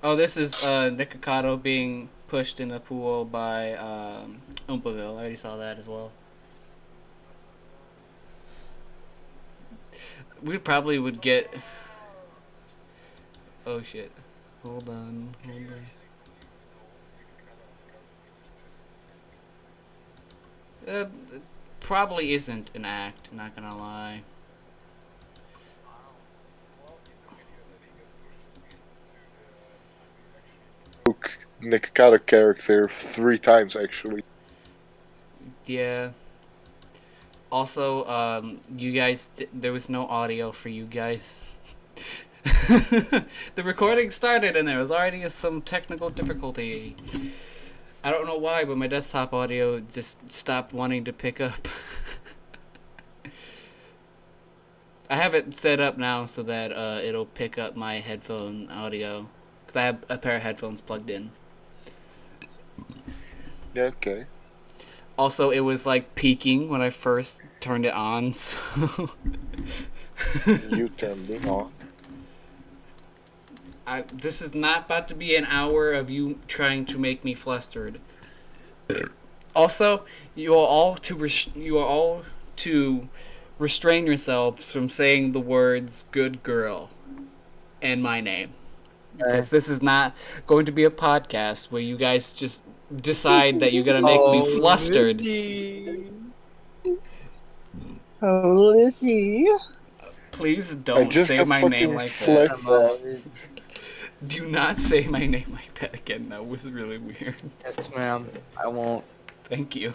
Oh, this is Nikocado being pushed in the pool by Umpaville. I already saw that as well. We probably would get. Oh shit! Hold on, hold on. It probably isn't an act. Not gonna lie. Nikocado character 3 times actually. Yeah. Also, you guys, there was no audio for you guys. The recording started and there was already some technical difficulty. I don't know why, but my desktop audio just stopped wanting to pick up. I have it set up now so that it'll pick up my headphone audio because I have a pair of headphones plugged in. Yeah, okay. Also, it was like peaking when I first turned it on, so You turned it on. this is not about to be an hour of you trying to make me flustered. Also, you are all to restrain yourselves from saying the words "good girl" and my name, Okay. because this is not going to be a podcast where you guys just decide that you're gonna make me Oh, flustered. Lizzie. Oh, Lizzie. Please I don't just say got my name fucking like that. flashbacks. Do not say my name like that again. That was really weird. Yes, ma'am. I won't. Thank you.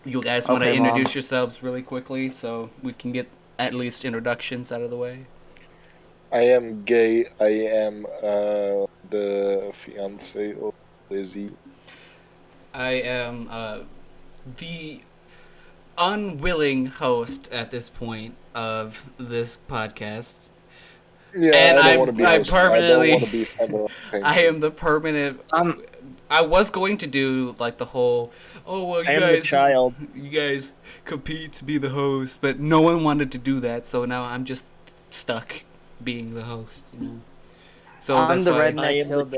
You guys want to Okay, Mom. introduce yourselves really quickly so we can get at least introductions out of the way? I am gay. I am the fiance of Lizzie. I am the unwilling host at this point of this podcast. Yeah, And I don't want to be. I'm hosting. I don't permanently- want to be center of attention. I am the permanent. I was going to do like the whole, oh well, I am the child. you guys compete to be the host, but no one wanted to do that, so now I'm just stuck being the host, you know. So I'm that's the why. I redneck am the hillbilly.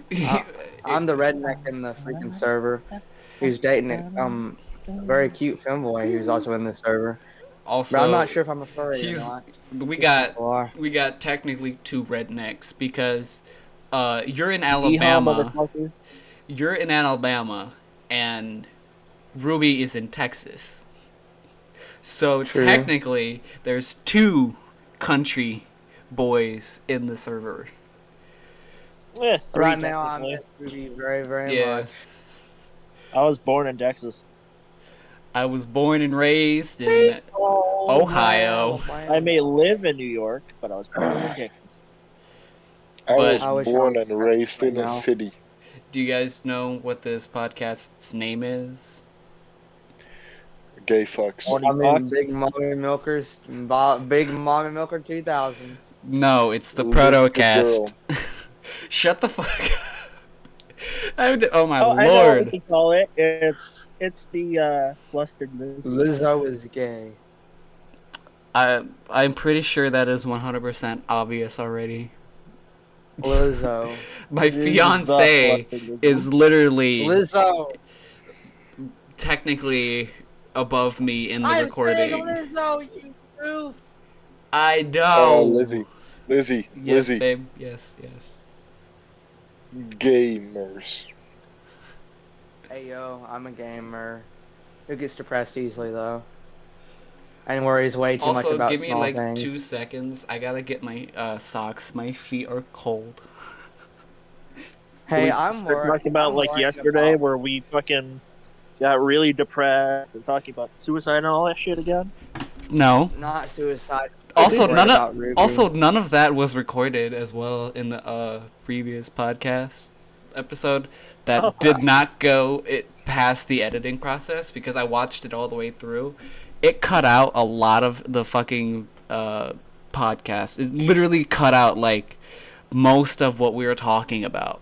child. I'm the redneck in the freaking server who's dating a very cute femboy who's also in the server. Also, But I'm not sure if I'm a furry or he's not. we got People are. we got technically two rednecks because you're in Yeehaw, Alabama. motherfucker. You're in Alabama, and Ruby is in Texas. So True. technically, there's two country boys in the server. Three, Right now, I'm technically. Miss Ruby very, very Yeah. much. I was born in Texas. I was born and raised in Ohio. I may live in New York, but I was born in Texas. I But- I was wish I born was and raised right in a now. city. Do you guys know what this podcast's name is? Gay fucks. Morning I mean, Fox. Big Mommy Milkers, Big Mommy Milker 2000s. No, it's the Look at the Protocast. Shut the fuck up. Oh my Oh, I know what we lord. can call it. It's the flustered Lizzie. Lizzo is gay. I'm pretty sure that is 100% obvious already. Lizzo. My This is the fiance flustered Lizzie. is literally Lizzo. technically above me in the I'm recording. saying Lizzo, you goof. I Oh, know. Lizzie, Yes, Lizzie. babe. Yes, yes. Gamers. Hey yo, I'm a gamer. Who gets depressed easily though? And worries way too much Also, about give me small like things. 2 seconds. I gotta get my socks. My feet are cold. Hey, We I'm started worried. talking about I'm like worried yesterday, about- where we fucking got really depressed and talking about suicide and all that shit again. No. Not suicide. Also, I'm worried none about of Ruby. none of that was recorded as well in the previous podcast episode. That Oh. did not go past the editing process because I watched it all the way through. It cut out a lot of the fucking podcast. It literally cut out like most of what we were talking about.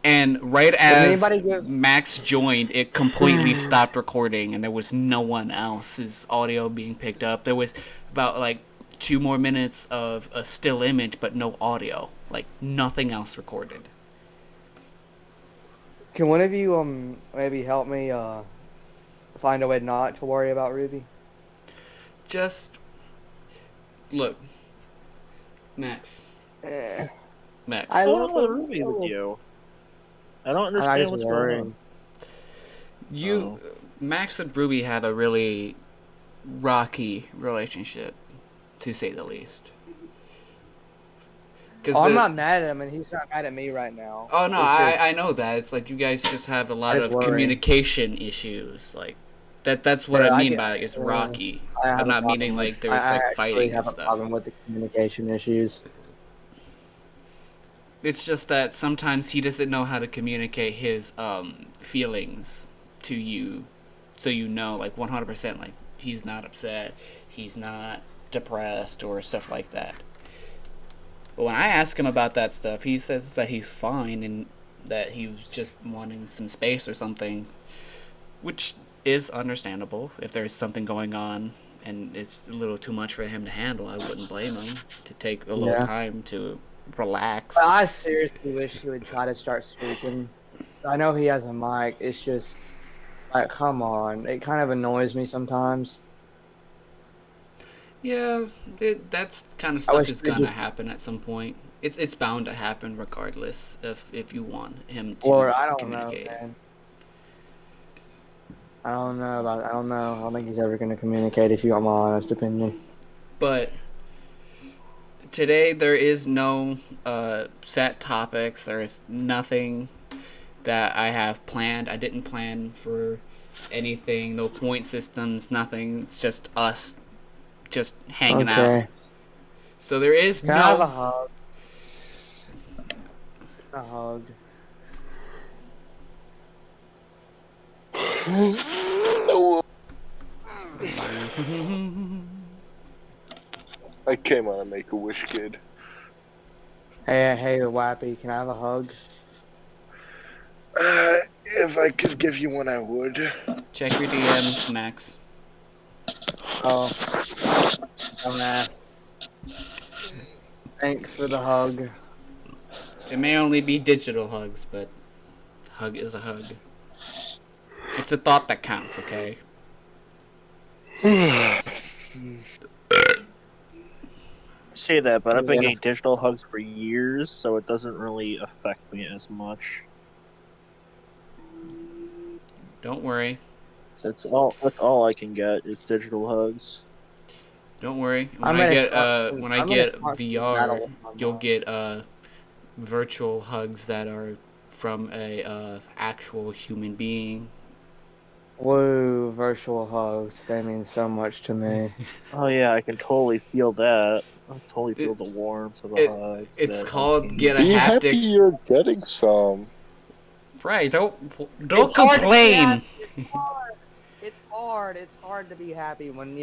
And right as anybody give- Max joined, it completely stopped recording, and there was no one else's audio being picked up. There was about like 2 more minutes of a still image but no audio, like nothing else recorded. Can one of you maybe help me find a way not to worry about Ruby? Just look, Max. Max. I don't want Ruby with you. I don't understand what's going on. Max and Ruby have a really rocky relationship, to say the least. I'm not mad at him, and he's not mad at me right now. Oh no, I know that. It's like you guys just have a lot of communication issues. Like that's what I mean by it's rocky. I'm not meaning like there's like fighting and stuff. I have a problem with the communication issues. It's just that sometimes he doesn't know how to communicate his feelings to you, so you know, like 100%, like he's not upset, he's not depressed or stuff like that. But when I ask him about that stuff, he says that he's fine and that he was just wanting some space or something, which is understandable. If there's something going on and it's a little too much for him to handle, I wouldn't blame him to take a little time to relax. But I seriously wish he would try to start speaking. I know he has a mic. It's just like, come on. It kind of annoys me sometimes. Yeah, that's kind of stuff is gonna happen at some point. It's bound to happen regardless if you want him to communicate. Know, man. I don't know. I don't think he's ever gonna communicate, if you want my honest opinion. But today there is no set topics. There is nothing that I have planned. I didn't plan for anything. No point systems. Nothing. It's just us. Just hanging out. So there is Can I have a hug? A hug. I came on a Make-A-Wish kid. Hey, Wappy, can I have a hug? If I could give you one, I would. Check your DMs, Max. Oh, dumbass. Thanks for the hug. It may only be digital hugs, but hug is a hug. It's a thought that counts, okay? Say that, but I've been getting digital hugs for years, so it doesn't really affect me as much. Don't worry. So that's all I can get is digital hugs. Don't worry. When I get VR, you'll get virtual hugs that are from a actual human being. Whoa, virtual hugs. They mean so much to me. Oh yeah, I can totally feel that. I totally feel the warmth of a hug. It's called get a Be happy haptics. you're getting some. Right, don't complain. It's hard. It's hard to be happy when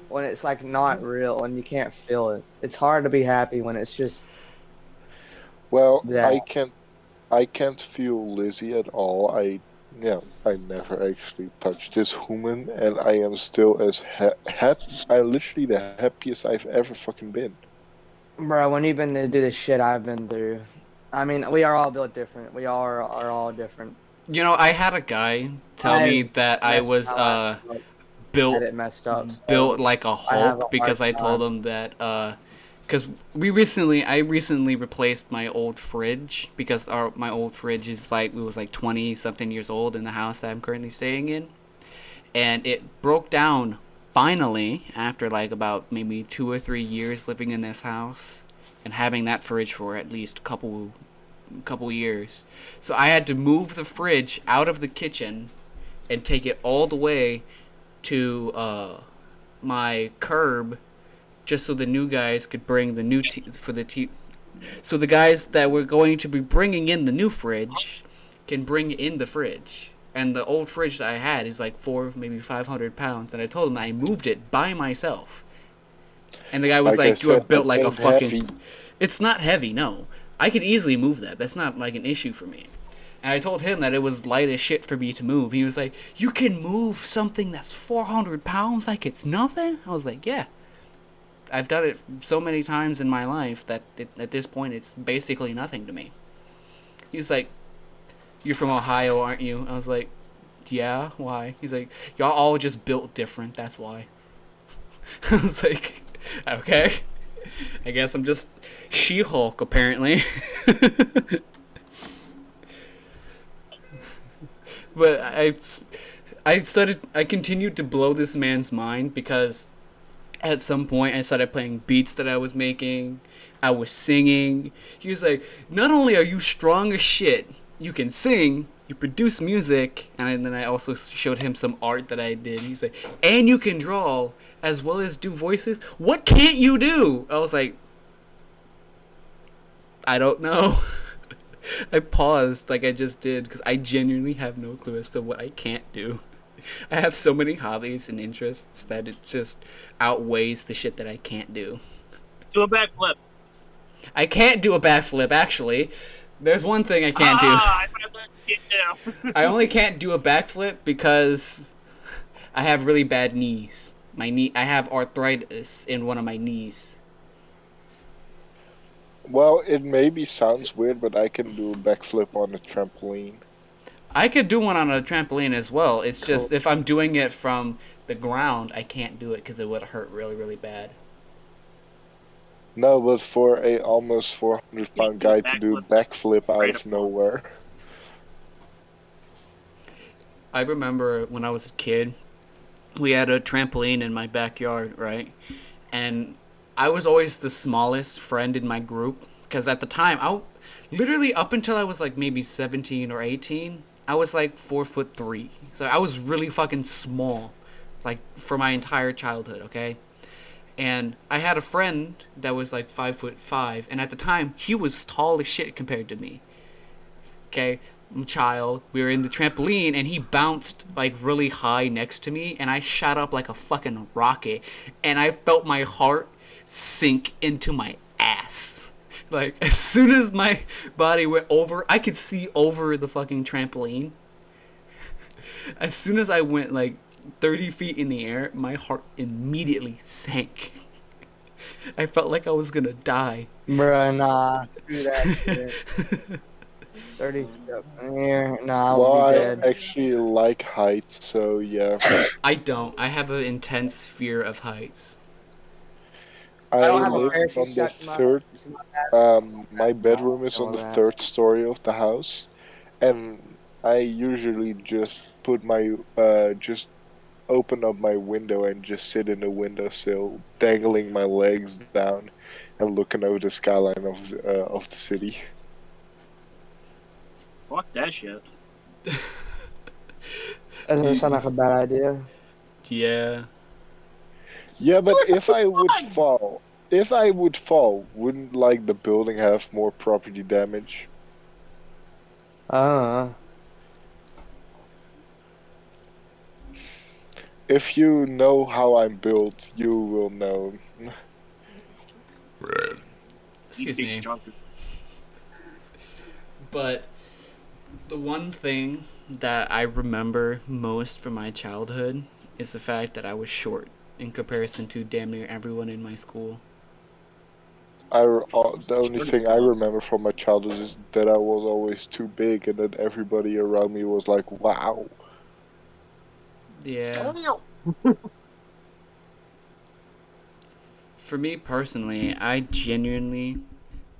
when it's like not real and you can't feel it. It's hard to be happy when it's just. Well, Yeah. I can't feel Lizzie at all. I never actually touched this human, and I am still as I'm literally the happiest I've ever fucking been. Bro, when you've been to do the shit I've been through. I mean, we are all built different. We are all different. You know, I had a guy tell me that I was built messed up, so built like a Hulk because I hard told him that because I recently replaced my old fridge because my old fridge is like 20 something years old in the house that I'm currently staying in, and it broke down finally after like about maybe 2 or 3 years living in this house and having that fridge for at least a couple years. So I had to move the fridge out of the kitchen and take it all the way to my curb just so the new guys could bring the new so the guys that were going to be bringing in the new fridge can bring in the fridge. And the old fridge that I had is like 400, maybe 500 pounds, and I told him I moved it by myself. And the guy was like you are built like a fucking heavy. It's not heavy, no. I could easily move that. That's not like an issue for me. And I told him that it was light as shit for me to move. He was like, you can move something that's 400 pounds like it's nothing? I was like, yeah. I've done it so many times in my life that at this point it's basically nothing to me. He's like, "You're from Ohio, aren't you?" I was like, "Yeah, why?" He's like, "Y'all all just built different, that's why." I was like, "Okay. I guess I'm just She-Hulk, apparently." But I continued to blow this man's mind because at some point I started playing beats that I was making. I was singing. He was like, "Not only are you strong as shit, you can sing, you produce music," and then I also showed him some art that I did. He's like, "And you can draw as well as do voices. What can't you do?" I was like, "I don't know." I paused like I just did because I genuinely have no clue as to what I can't do. I have so many hobbies and interests that it just outweighs the shit that I can't do. Do a backflip. I can't do a backflip, actually. There's one thing I can't do. I thought you can't do. I only can't do a backflip because I have really bad knees. I have arthritis in one of my knees. Well, it maybe sounds weird, but I can do a backflip on a trampoline. I could do one on a trampoline as well. It's just if I'm doing it from the ground, I can't do it because it would hurt really, really bad. No, but for a almost 400-pound guy to do a backflip out of nowhere. I remember when I was a kid, we had a trampoline in my backyard, right? And I was always the smallest friend in my group because at the time, literally up until I was like maybe 17 or 18, I was like 4'3". So I was really fucking small, like for my entire childhood, okay? And I had a friend that was like 5'5", and at the time he was tall as shit compared to me. Okay, I'm a child. We were in the trampoline, and he bounced like really high next to me, and I shot up like a fucking rocket, and I felt my heart sink into my ass. Like as soon as my body went over, I could see over the fucking trampoline. As soon as I went like 30 feet in the air, my heart immediately sank. I felt like I was gonna die. Bruh, nah. Do that shit. 30 steps in the air. Nah, I Well, would be I dead. actually like heights, so yeah. I don't. I have an intense fear of heights. I don't have a live parachute on the strapped to my- third. to my back. My bedroom is on the that. third story of the house, and I usually just put my just open up my window and just sit in the windowsill, dangling my legs down, and looking over the skyline of the city. Fuck that shit. That doesn't sound like a bad idea. Yeah. Yeah, but So if I would fine. fall, wouldn't like the building have more property damage? If you know how I'm built, you will know. Excuse You me. big drunk. But the one thing that I remember most from my childhood is the fact that I was short in comparison to damn near everyone in my school. The only thing I remember from my childhood is that I was always too big, and that everybody around me was like, "Wow." Yeah. For me personally, I genuinely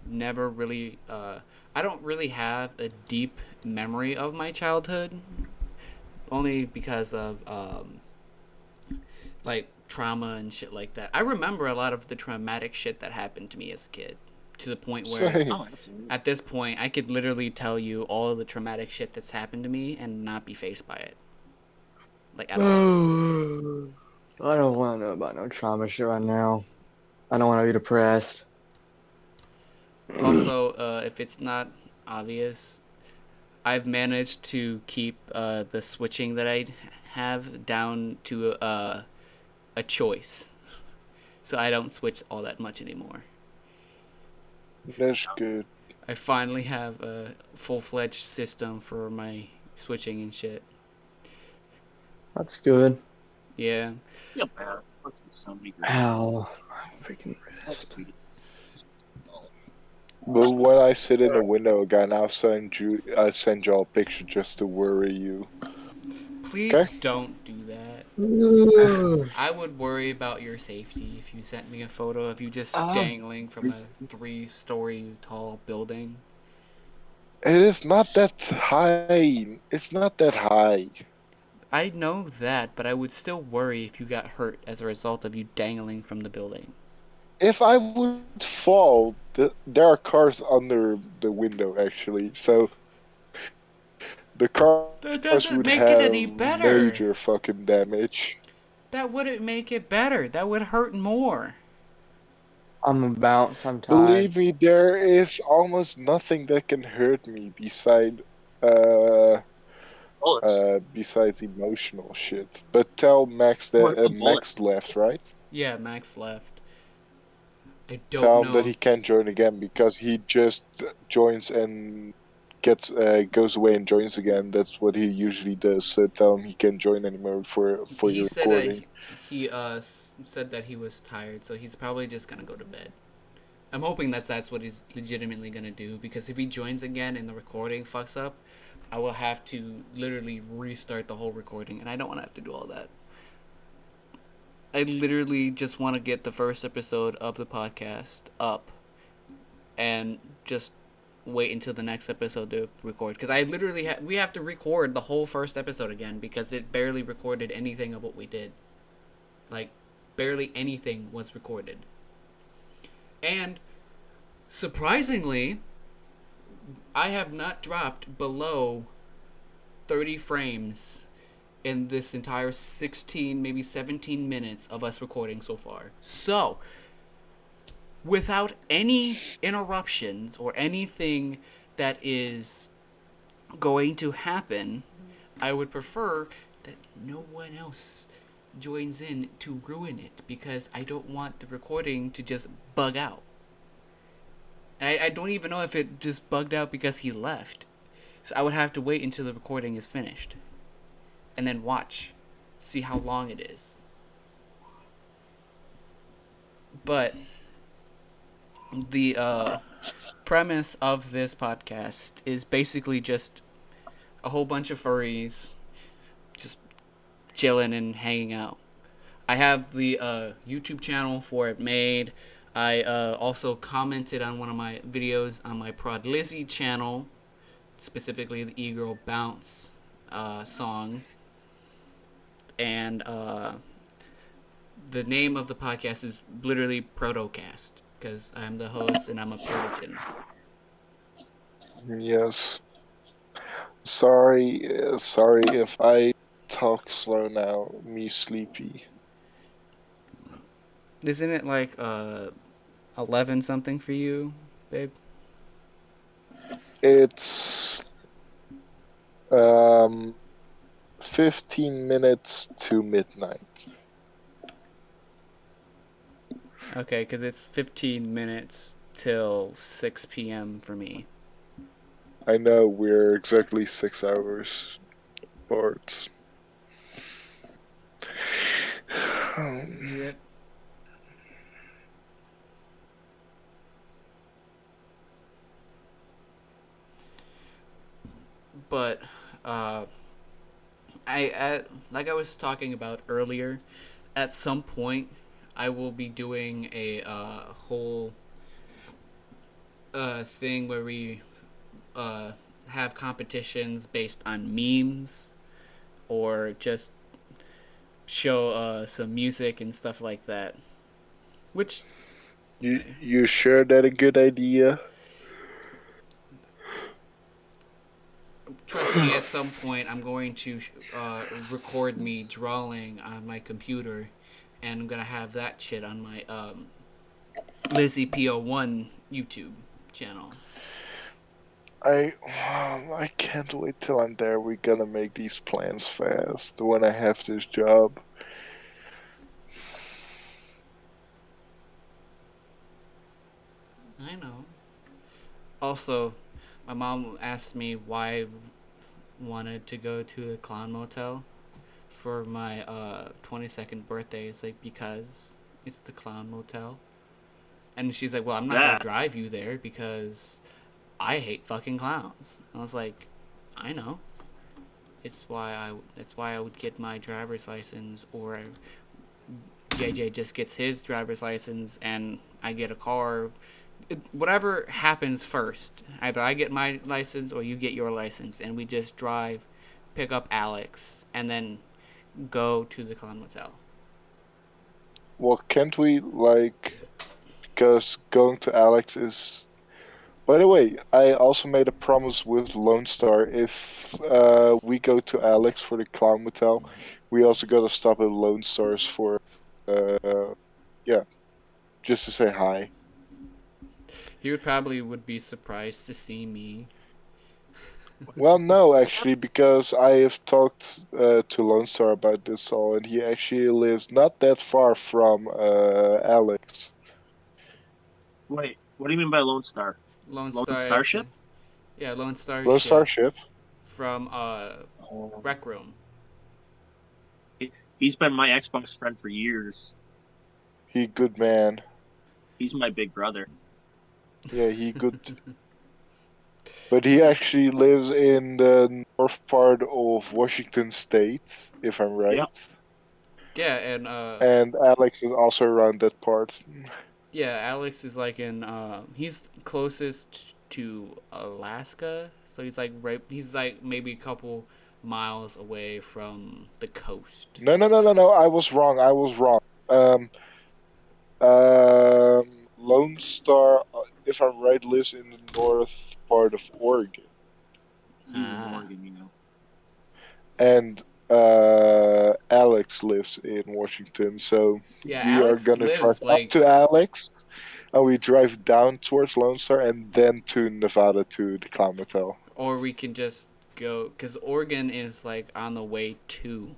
never really I don't really have a deep memory of my childhood, only because of like trauma and shit like that. I remember a lot of the traumatic shit that happened to me as a kid, to the point where Same. Oh, absolutely. at this point I could literally tell you all of the traumatic shit that's happened to me and not be faced by it, like at all. I don't want to know about no trauma shit right now. I don't want to be depressed. Also, if it's not obvious, I've managed to keep the switching that I have down to a choice, so I don't switch all that much anymore. That's good. I finally have a full-fledged system for my switching and shit. That's good. Yeah. Feel bad. Fuck you, somebody. Ow. freaking wrist. But when I sit in the window again, I send y'all a picture just to worry you. Please Okay. don't do that. I would worry about your safety if you sent me a photo of you just dangling from a 3-story tall building. It is not that high. It's not that high. I know that, but I would still worry if you got hurt as a result of you dangling from the building. If I would fall, there are cars under the window actually, so the cars That would doesn't make it have any better. major fucking damage. That wouldn't make it better. That would hurt more. I'm a bounce. I'm tired. Believe me, there is almost nothing that can hurt me besides emotional shit. But tell Max that Max left, right? Yeah, Max left. I don't Tell him that know. he can't join again because he just joins and goes away and joins again. That's what he usually does. So tell him he can't join anymore for He your said recording. he said that he was tired, so he's probably just gonna go to bed. I'm hoping that's what he's legitimately gonna do, because if he joins again and the recording fucks up, I will have to literally restart the whole recording, and I don't want to have to do all that. I literally just want to get the first episode of the podcast up and just wait until the next episode to record, because I literally we have to record the whole first episode again because it barely recorded anything of what we did. Like, barely anything was recorded. And surprisingly, I have not dropped below 30 frames in this entire 16, maybe 17 minutes of us recording so far. So, without any interruptions or anything that is going to happen, I would prefer that no one else joins in to ruin it, because I don't want the recording to just bug out. And I don't even know if it just bugged out because he left. So I would have to wait until the recording is finished and then watch, see how long it is. But the premise of this podcast is basically just a whole bunch of furries just chilling and hanging out. I have the YouTube channel for it made. I also commented on one of my videos on my Prod Lizzie channel, specifically the E-Girl Bounce song. And the name of the podcast is literally Protocast, because I'm the host and I'm a protogen. Yes. Sorry if I talk slow now. Me sleepy. Isn't it like 11 something for you, babe? It's 15 minutes to midnight. Okay, because it's 15 minutes till 6 p.m. for me. I know we're exactly 6 hours apart. Yep. But I like I was talking about earlier, at some point I will be doing a whole thing where we have competitions based on memes, or just show some music and stuff like that. Which, You sure that a good idea? trust me, at some point I'm going to record me drawing on my computer, and I'm gonna have that shit on my Lizzie PO1 YouTube channel. I can't wait till I'm there. We're gonna make these plans fast when I have this job. I know. Also, my mom asked me why I wanted to go to the Clown Motel for my 22nd birthday. It's like, because it's the Clown Motel. And she's like, well, I'm not going to drive you there because I hate fucking clowns. I was like, I know. That's why I would get my driver's license, or JJ just gets his driver's license and I get a car. Whatever happens first. Either I get my license or you get your license, and we just drive, pick up Alex, and then go to the Clown Motel. Well, can't we, like, because going to Alex is... By the way, I also made a promise with Lone Star. If we go to Alex for the Clown Motel, we also gotta stop at Lone Star's for, just to say hi. He would be surprised to see me. Well, no, actually, because I have talked to Lone Star about this all, and he actually lives not that far from Alex. Wait, what do you mean by Lone Star? Lone Lone Star Starship? Yeah, Lone Starship. Lone Starship? From Rec Room. He's been my Xbox friend for years. He good man. He's my big brother. Yeah, he good. But he actually lives in the north part of Washington State, if I'm right. Yep. Yeah, And Alex is also around that part. yeah, Alex is like in he's closest to Alaska, so he's like maybe a couple miles away from the coast. No, I was wrong. Lone Star, if I'm right, lives in the north part of Oregon. He's in Oregon, you know. And Alex lives in Washington, so Yeah, we Alex are gonna lives, drive up to Alex, and we drive down towards Lone Star, and then to Nevada to the Clown Motel. Or we can just go, because Oregon is like on the way to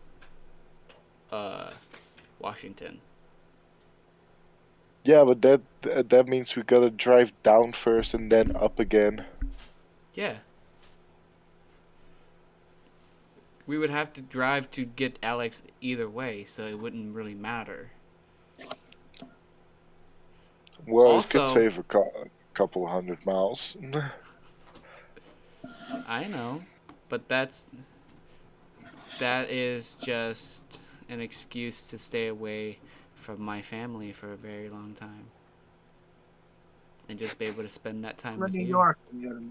Washington. Yeah, but that means we gotta drive down first and then up again. Yeah. We would have to drive to get Alex either way, so it wouldn't really matter. Well, Also, it could save a couple 100 miles. I know, but that is just an excuse to stay away from my family for a very long time, and just be able to spend that time We're with in New you. York. We go to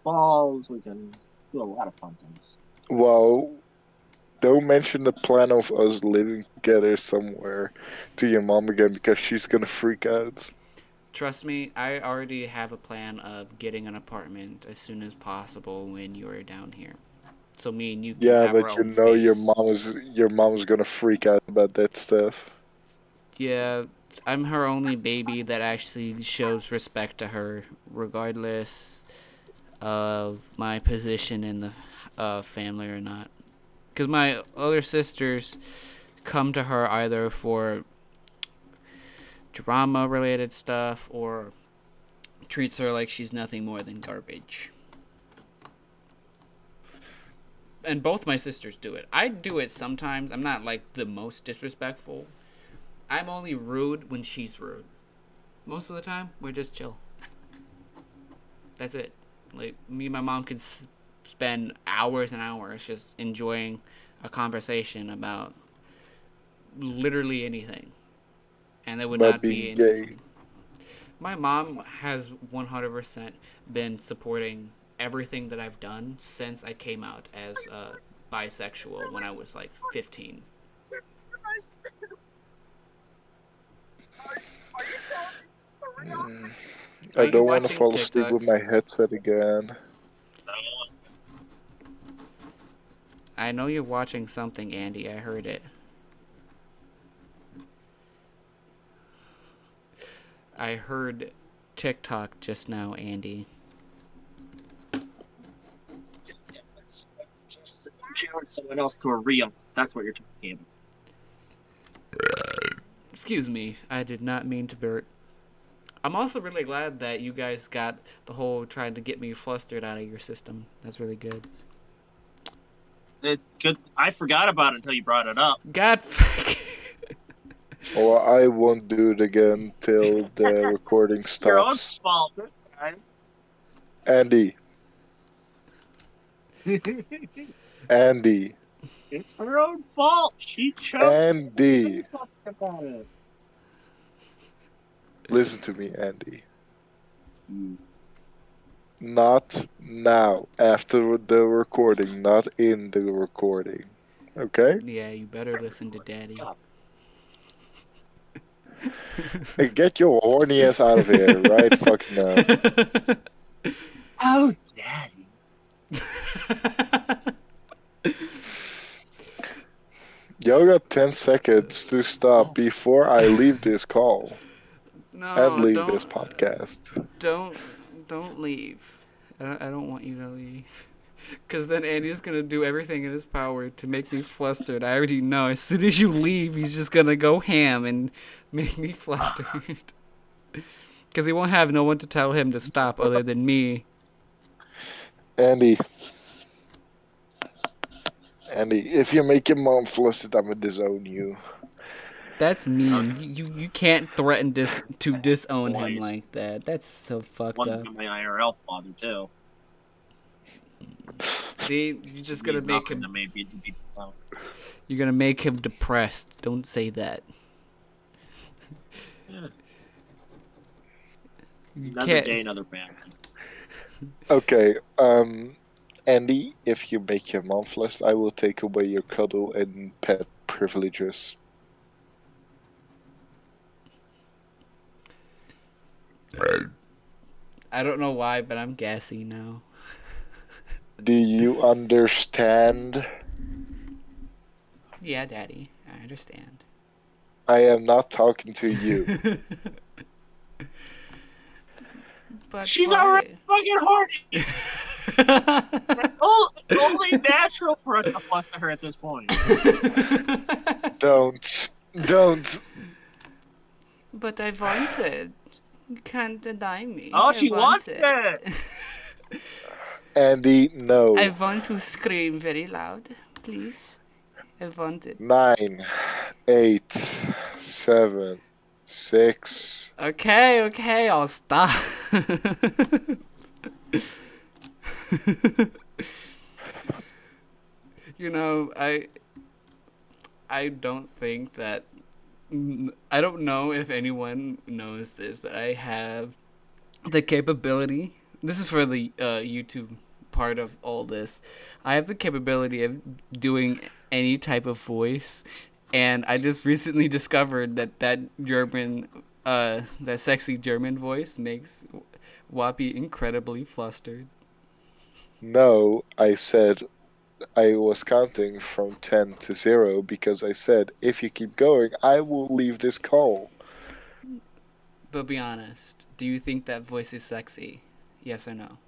balls. We can do a lot of fun things. Well, don't mention the plan of us living together somewhere to your mom again, because she's gonna freak out. Trust me, I already have a plan of getting an apartment as soon as possible when you're down here. So me and you can Yeah, have our but you own know space. your mom's gonna freak out about that stuff. Yeah, I'm her only baby that actually shows respect to her, regardless of my position in the family or not. Because my other sisters come to her either for drama-related stuff or treats her like she's nothing more than garbage. And both my sisters do it. I do it sometimes. I'm not like the most disrespectful. I'm only rude when she's rude. Most of the time, we're just chill. That's it. Like, me and my mom could spend hours and hours just enjoying a conversation about literally anything. And there would About not be being any... gay. My mom has 100% been supporting everything that I've done since I came out as bisexual when I was like 15. I don't want to watching fall asleep TikTok? with my headset again. I know you're watching something, Andy. I heard it. I heard TikTok just now, Andy. Just challenge someone else to a real. That's what you're talking about. Excuse me. I did not mean to vert. I'm also really glad that you guys got the whole trying to get me flustered out of your system. That's really good. I forgot about it until you brought it up. God. Or I won't do it again till the recording It's your own stops. fault this time. Andy, Andy, It's her own fault. She chose to Andy. say something about it. Listen to me, Andy. Hmm. Not now, after the recording, not in the recording. Okay? Yeah, you better listen to Daddy. Hey, get your horny ass out of here, right? Fucking now. Oh, Daddy. Y'all got 10 seconds to stop before I leave this call and No, leave this podcast. don't leave. I don't want you to leave. Because then Andy's going to do everything in his power to make me flustered. I already know. As soon as you leave, he's just going to go ham and make me flustered. Because he won't have no one to tell him to stop other than me. Andy, if you make your mom flustered, I'm gonna disown you. That's mean. You can't threaten to disown him Boys. like that. That's so fucked One up. of my IRL father too. See, you're just gonna He's make nothing him. to maybe to be disowned. You're gonna make him depressed. Don't say that. Yeah. You Another can't. day, another man. Okay, Andy, if you make your mom flustered, I will take away your cuddle and pet privileges. I don't know why, but I'm gassy now. Do you understand? Yeah, Daddy, I understand. I am not talking to you. But She's why? already fucking horny. It's only natural for us to fluster her at this point. Don't. But I want it. You can't deny me. Oh, I she want wants it. Andy, no. I want to scream very loud, please. I want it. 9, 8, 7, 6. Okay, I'll stop. You know, I don't think that I don't know if anyone knows this, but I have the capability. This is for the YouTube part of all this. I have the capability of doing any type of voice, and I just recently discovered that German, that sexy German voice makes Wappy incredibly flustered. No, I said I was counting from 10 to 0 because I said if you keep going, I will leave this call. But be honest, do you think that voice is sexy? Yes or no?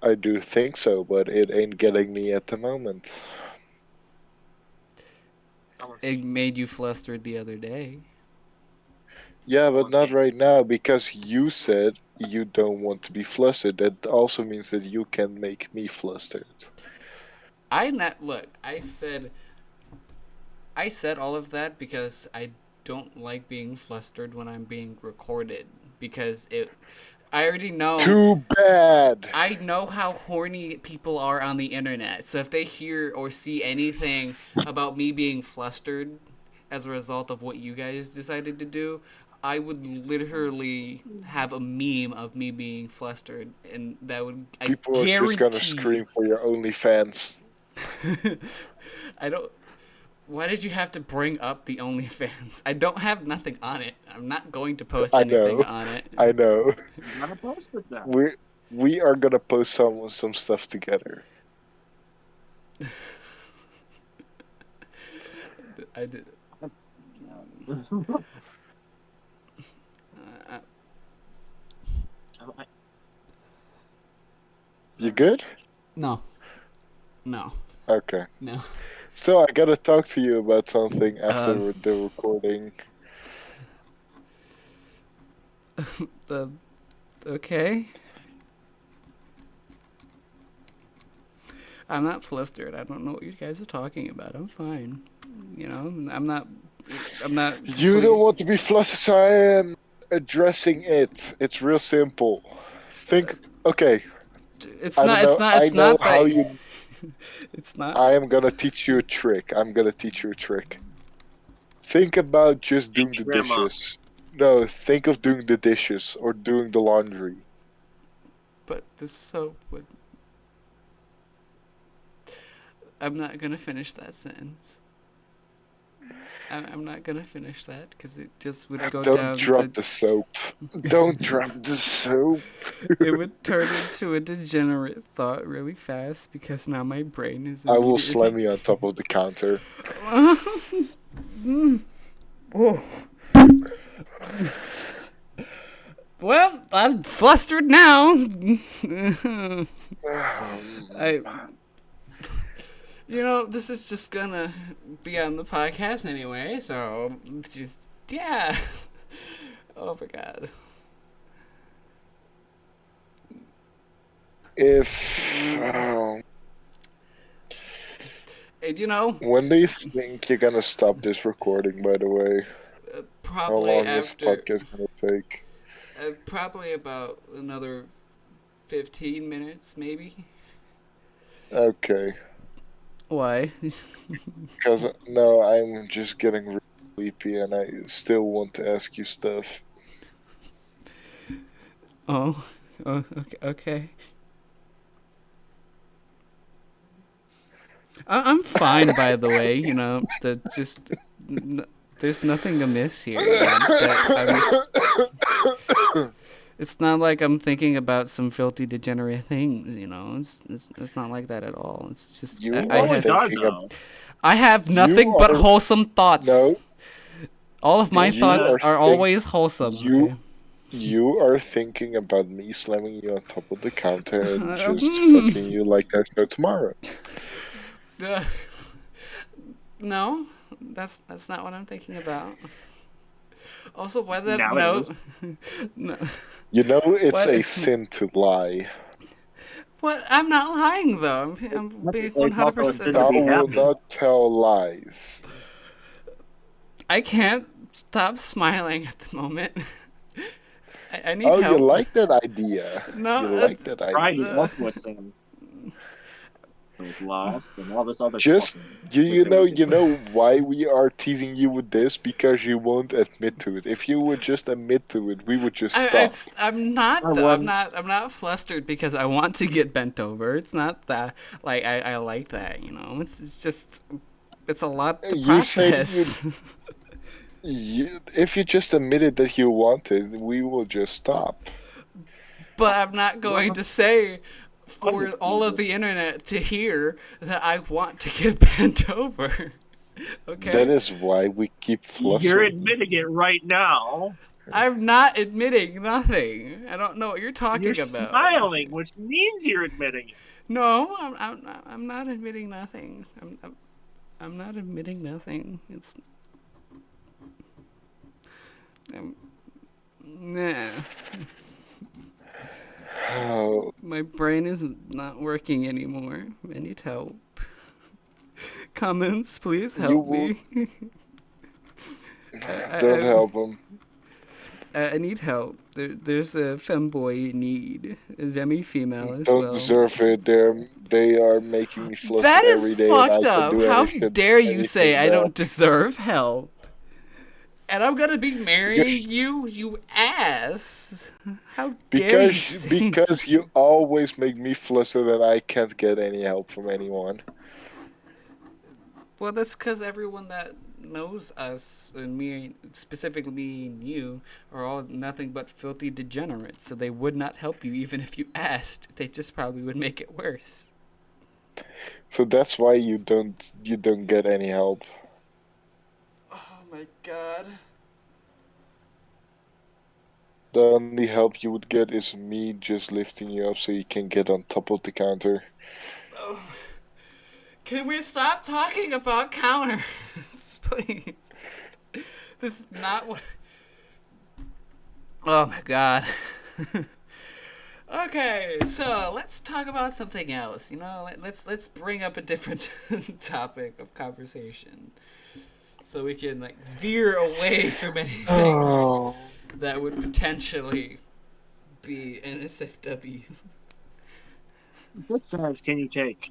I do think so, but it ain't getting me at the moment. It made you flustered the other day. Yeah, but not right now because you said you don't want to be flustered. That also means that you can make me flustered. Look. I said all of that because I don't like being flustered when I'm being recorded because I already know. Too bad. I know how horny people are on the internet. So if they hear or see anything about me being flustered as a result of what you guys decided to do, I would literally have a meme of me being flustered, and that would People are just gonna scream for your OnlyFans. I don't. Why did you have to bring up the OnlyFans? I don't have nothing on it. I'm not going to post anything on it. I know. I'm gonna post it now. We are gonna post some stuff together. I did. You good? No. Okay. No. So I gotta talk to you about something after the recording. Okay. I'm not flustered. I don't know what you guys are talking about. I'm fine. You know, I'm not I'm not. You don't want to be flustered, so I am addressing it. It's real simple. Think. Okay. It's I not. don't know. It's not. I It's know not how that. you. It's not. I am gonna teach you a trick. I'm gonna teach you a trick. Think about just doing the Grandma. dishes. No, think of doing the dishes or doing the laundry. But the soap would. I'm not gonna finish that sentence. I'm not gonna finish that because it just would go Don't down. drop the soap. Don't drop the soap. It would turn into a degenerate thought really fast because now my brain is. I will slam you on top of the counter. Well, I'm flustered now. This is just gonna be on the podcast anyway, so just yeah. Oh my god. If And when do you think you're gonna stop this recording? By the way, how probably long is this after, podcast gonna take? probably about another 15 minutes, maybe. Okay, Why? because no, I'm just getting really sleepy, and I still want to ask you stuff. Oh, okay. I'm fine, by the way. There's nothing amiss here. It's not like I'm thinking about some filthy degenerate things. It's not like that at all. It's just You I are have, thinking of I have nothing but are- wholesome thoughts. No. All of my You thoughts are are always wholesome. you- okay? You are thinking about me slamming you on top of the counter and just Mm. fucking you like there's no tomorrow. No, that's not what I'm thinking about. Also, whether Now it no, is. no, You know it's What? a sin to lie. what? I'm not lying though. I'm being It's also a 100%. sin to Thou be will happy. not tell lies. I can't stop smiling at the moment. I need Oh, help. you like that idea? No, You like it's- that Right, idea? he's also a sin. So he's lost and all this other Just fucking you shit. know why we are teasing you with this, because you won't admit to it. If you would just admit to it, we would just stop. I'm not. I Though. won. I'm not flustered because I want to get bent over. It's not that. Like I like that. It's just. It's a lot to You said process. If you just admitted that you wanted, we will just stop. But I'm not going to say for Okay, all of easy. the internet to hear that I want to get bent over. Okay? That is why we keep You're flustering. admitting it right now. I'm not admitting nothing. I don't know what you're talking You're about. smiling, which means you're admitting it. No, I'm not admitting nothing. I'm not admitting nothing. It's nah. Oh, My brain is not working anymore. I need help. Comments, please help me. don't help him. I need help. There's a femboy need. A female as Don't well. deserve it. They are making me fluster That every is day. and I fucked can up. do How anything- dare you say I anything don't back. deserve help? And I'm gonna be marrying you, you ass. How dare you say Because such- you always make me fluster that I can't get any help from anyone. Well, that's because everyone that knows us, and me, specifically me and you, are all nothing but filthy degenerates. So they would not help you even if you asked. They just probably would make it worse. So that's why you don't get any help. Oh my god. The only help you would get is me just lifting you up so you can get on top of the counter. Oh. Can we stop talking about counters, please? This is not what. Oh my god. Okay, so let's talk about something else. Let's bring up a different topic of conversation. so we can like veer away from anything Oh. that would potentially be an SFW. What size can you take?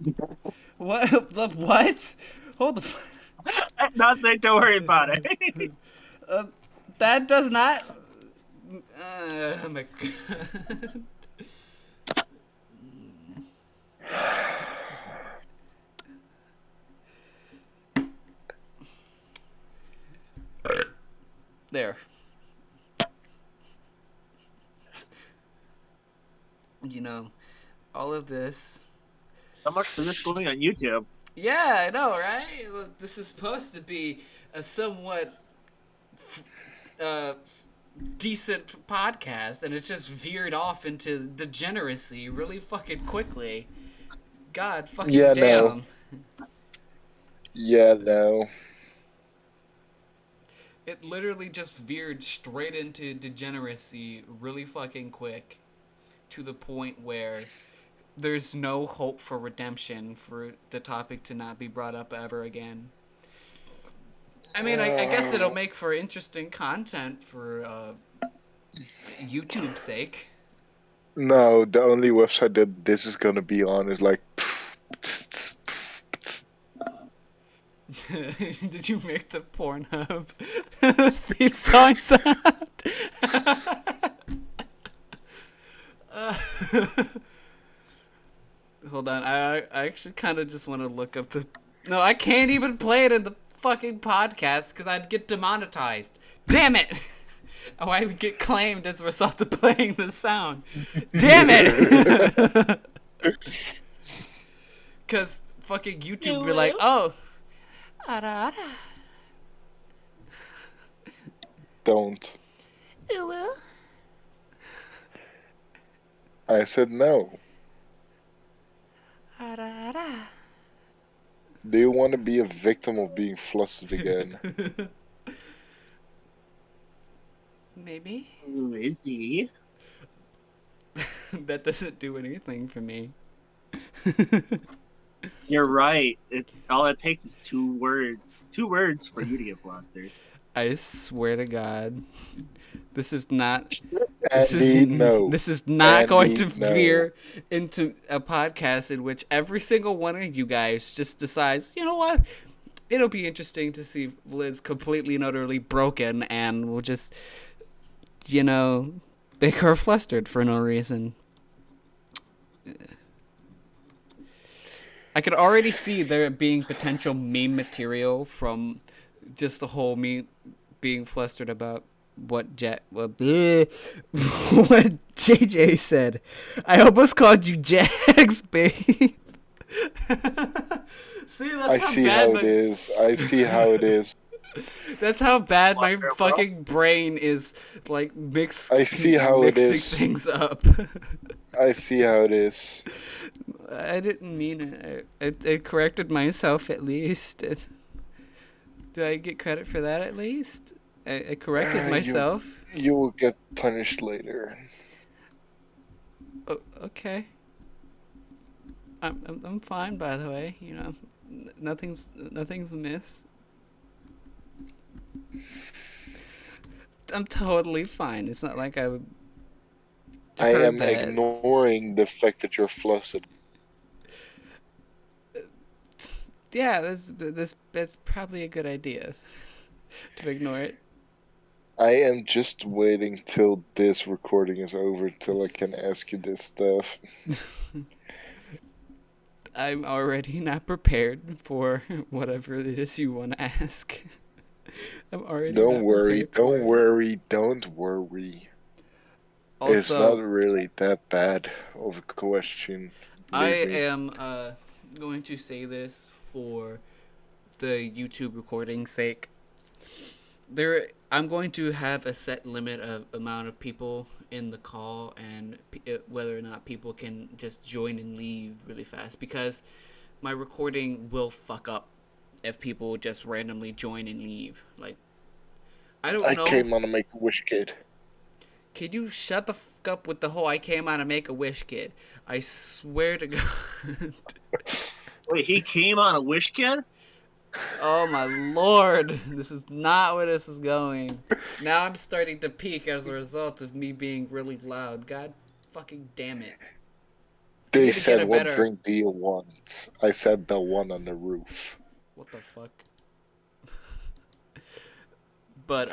What? What? Hold the. Nothing. Don't worry about it. That does not. Oh my god. There. You know, all of this. So much for this going on YouTube. Yeah, I know, right? This is supposed to be a somewhat decent podcast, and it's just veered off into degeneracy really fucking quickly. God fucking Yeah, damn. no. Yeah, no. It literally just veered straight into degeneracy really fucking quick, to the point where there's no hope for redemption for the topic to not be brought up ever again. I mean, I guess it'll make for interesting content for YouTube's sake. No, the only website that this is gonna be on is like. Did you make the Pornhub theme song sound? Hold on, I actually kind of just want to look up the. No, I can't even play it in the fucking podcast because I'd get demonetized. Damn it! Oh, I would get claimed as a result of playing the sound. Damn it! Because fucking YouTube be like, oh. Don't. I said no. Do you want to be a victim of being flustered again? Maybe. Lizzie. That doesn't do anything for me. You're right. All it takes is 2 words. 2 words for you to get flustered. I swear to God, this is not. Andy, no. This is not going to Andy, no. veer into a podcast in which every single one of you guys just decides, you know what? It'll be interesting to see Liz completely and utterly broken, and we'll just, you know, make her flustered for no reason. I could already see there being potential meme material from just the whole me being flustered about what JJ said. I almost called you Jax, babe. See, that's I how see bad how it is. I see how it is. That's how bad my Fluster, bro. fucking brain is, like, I see how it mixing is. things up. I see how it is. I didn't mean it. I corrected myself at least. Do I get credit for that at least? I corrected myself. You will get punished later. Oh, okay. I'm fine, by the way. You know, nothing's amiss. I'm totally fine. It's not like I would. I heard am that. ignoring the fact that you're flustered. Yeah, that's probably a good idea to ignore it. I am just waiting till this recording is over till I can ask you this stuff. I'm already not prepared for whatever it is you want to ask. I'm already. Don't not worry, prepared for don't it. worry, don't worry. It's not Also, really that bad of a question. I believe me. am going to say this for the YouTube recording sake. I'm going to have a set limit of amount of people in the call, and whether or not people can just join and leave really fast, because my recording will fuck up if people just randomly join and leave. Like, I don't I know. came on a Make-A-Wish kid. Can you shut the fuck up with the whole I came on a Make-A-Wish kid? I swear to God. Wait, he came on a Wish Kid? Oh my lord, this is not where this is going. Now I'm starting to peak as a result of me being really loud. God fucking damn it. I They need to get said, a "What better. drink do you want?" I said, "The one on the roof." What the fuck? But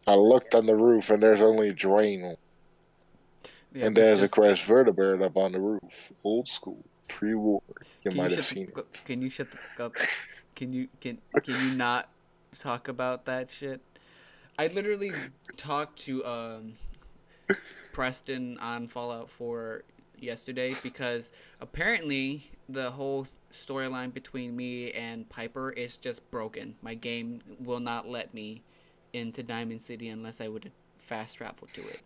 I looked on the roof, and there's only a drain, yeah, it and was there's a just. crashed vertebrate up on the roof. Old school, pre-war. You Can you might have shut the seen fuck up? it. Can you shut the fuck up? Can you not talk about that shit? I literally talked to Preston on Fallout 4 yesterday because apparently the whole storyline between me and Piper is just broken. My game will not let me into Diamond City unless I would fast travel to it.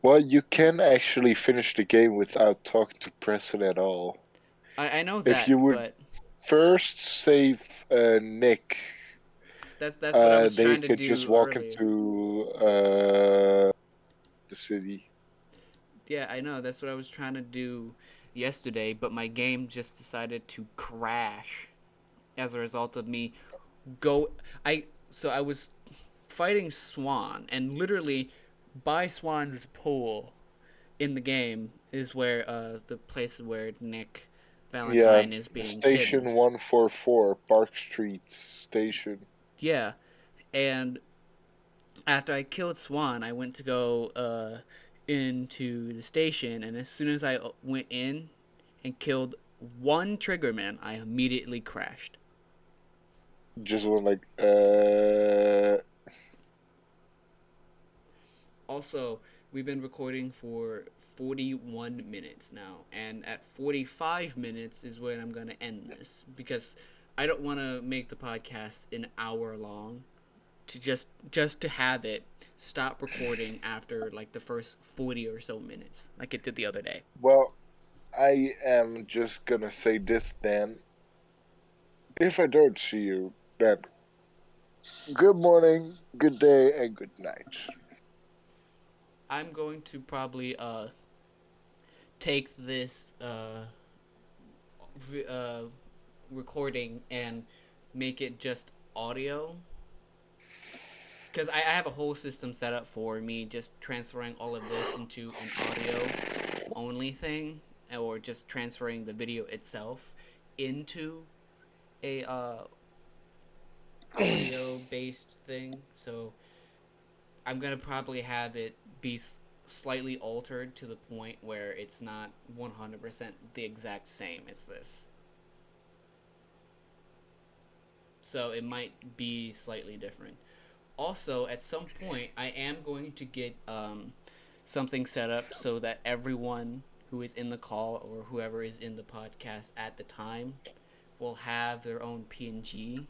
Well, you can actually finish the game without talking to Preston at all. I know If that, you would but first save Nick, that's what I was they trying to could just do walk earlier. into the city. Yeah, I know. That's what I was trying to do yesterday, but my game just decided to crash as a result of me go I was fighting Swan, and literally by Swan's pool in the game is where the place where Nick Yeah, Valentine is being hidden. Station 144, Park Street Station. Yeah, and after I killed Swan, I went to go into the station, and as soon as I went in and killed one Triggerman, I immediately crashed. Just went like, Also, we've been recording for 41 minutes now, and at 45 minutes is when I'm going to end this because I don't want to make the podcast an hour long to just to have it stop recording after like the first 40 or so minutes like it did the other day. well, I am just gonna say this then. If I don't see you, then good morning, good day, and good night. I'm going to probably take this recording and make it just audio because I have a whole system set up for me just transferring all of this into an audio only thing, or just transferring the video itself into a audio based thing. So I'm gonna probably have it be slightly altered to the point where it's not 100% the exact same as this. So it might be slightly different. Also, at some point, I am going to get something set up so that everyone who is in the call or whoever is in the podcast at the time will have their own PNG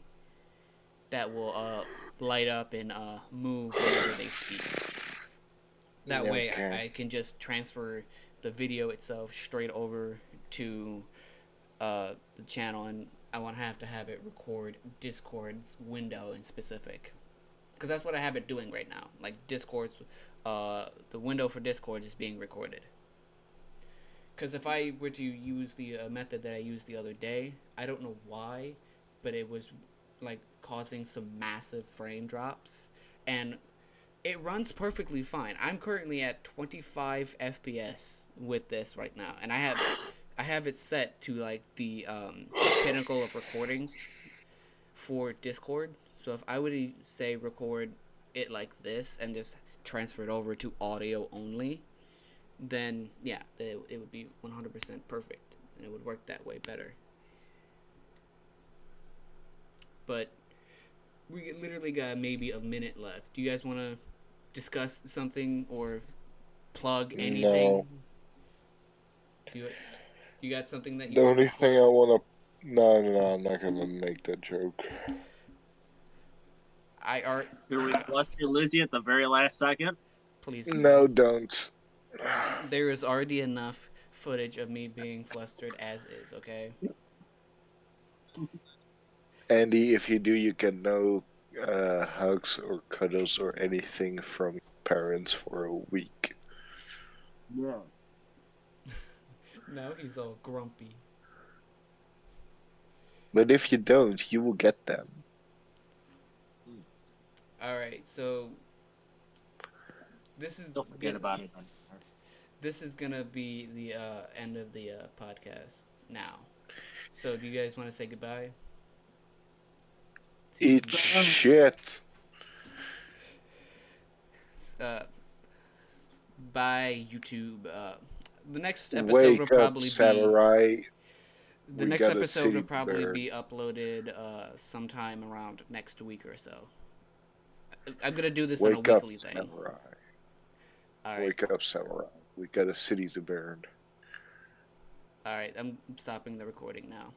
that will light up and move whenever they speak. That way, Okay. I can just transfer the video itself straight over to the channel, and I won't have to have it record Discord's window in specific. Because that's what I have it doing right now. Like Discord's, the window for Discord is being recorded. Because if I were to use the method that I used the other day, I don't know why, but it was like causing some massive frame drops, and it runs perfectly fine. I'm currently at 25 FPS with this right now, and I have it set to like the pinnacle of recording for Discord. So if I were to say record it like this and just transfer it over to audio only, then yeah, it would be 100% perfect, and it would work that way better. But we literally got maybe a minute left. Do you guys want to discuss something or plug anything? No. You got something that you The want to only thing plug? I wanna. No, I'm not gonna make that joke. I art, Do we fluster Lizzie at the very last second? please No, no. don't. There is already enough footage of me being flustered as is. Okay. Andy, if you do, you get no hugs or cuddles or anything from your parents for a week. Yeah. Now he's all grumpy. But if you don't, you will get them. All right, so this is Don't forget about it. this is gonna be the end of the podcast now. So do you guys want to say goodbye? Eat shit. Uh, Bye YouTube. The next episode will Wake probably up, be samurai. the We next got a episode city will to probably burn. be uploaded sometime around next week or so. I'm gonna do this on a Wake up, weekly thing. samurai. All right, Wake up, samurai. We got a city to burn. all right. I'm stopping the recording now.